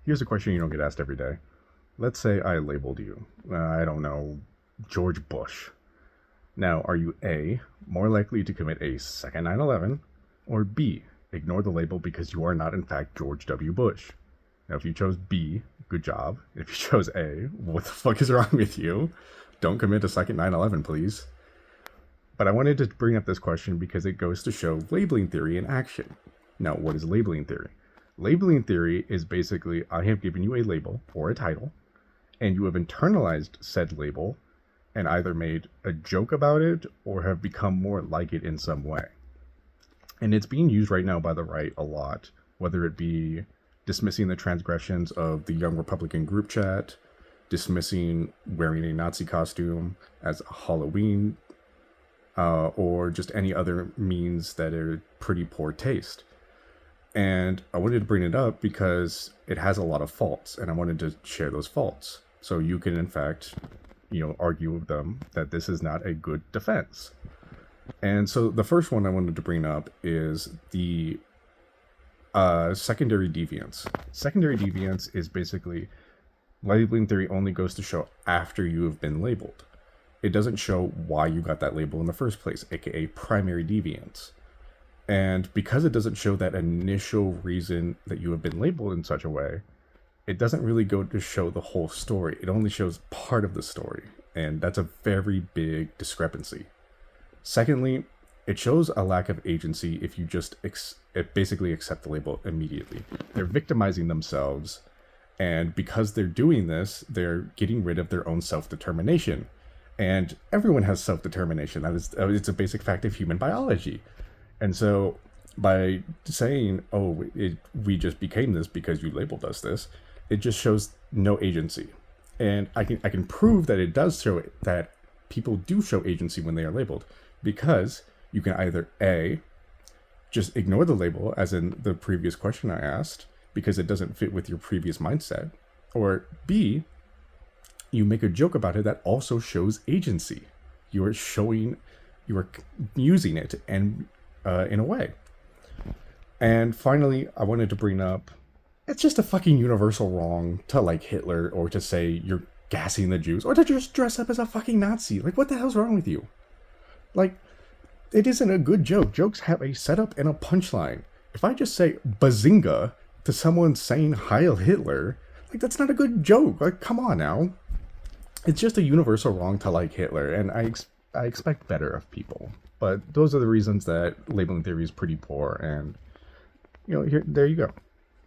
Here's a question you don't get asked every day. Let's say I labeled you, I don't know, George Bush. Now, are you A, more likely to commit a second 9/11, or B, ignore the label because you are not in fact George W. Bush? Now, if you chose B, good job. If you chose A, what the fuck is wrong with you? Don't commit a second 9/11, please. But I wanted to bring up this question because it goes to show labeling theory in action. Now, what is labeling theory? Labeling theory is basically I have given you a label or a title, and you have internalized said label and either made a joke about it or have become more like it in some way. And it's being used right now by the right a lot, whether it be dismissing the transgressions of the Young Republican group chat, dismissing wearing a Nazi costume as a Halloween, or just any other means that are pretty poor taste. And I wanted to bring it up because it has a lot of faults, and I wanted to share those faults. So you can, in fact, argue with them that this is not a good defense. And so the first one I wanted to bring up is the secondary deviance. Secondary deviance is basically labeling theory only goes to show after you have been labeled. It doesn't show why you got that label in the first place, aka primary deviance. And because it doesn't show that initial reason that you have been labeled in such a way, it doesn't really go to show the whole story. It only shows part of the story. And that's a very big discrepancy. Secondly, it shows a lack of agency if you just basically accept the label immediately. They're victimizing themselves. And because they're doing this, they're getting rid of their own self-determination. And everyone has self-determination. It's a basic fact of human biology. And so by saying, we just became this because you labeled us this, it just shows no agency. And I can prove that it does show that people do show agency when they are labeled, because you can either A, just ignore the label, as in the previous question I asked, because it doesn't fit with your previous mindset, or B, you make a joke about it that also shows agency. You are using it and in a way. And finally, I wanted to bring up, it's just a fucking universal wrong to like Hitler, or to say you're gassing the Jews, or to just dress up as a fucking Nazi. Like, what the hell's wrong with you? Like, it isn't a good joke. Jokes have a setup and a punchline. If I just say bazinga to someone saying Heil Hitler, like, that's not a good joke. Like, come on now. It's just a universal wrong to like Hitler, and I expect better of people. But those are the reasons that labeling theory is pretty poor, and there you go.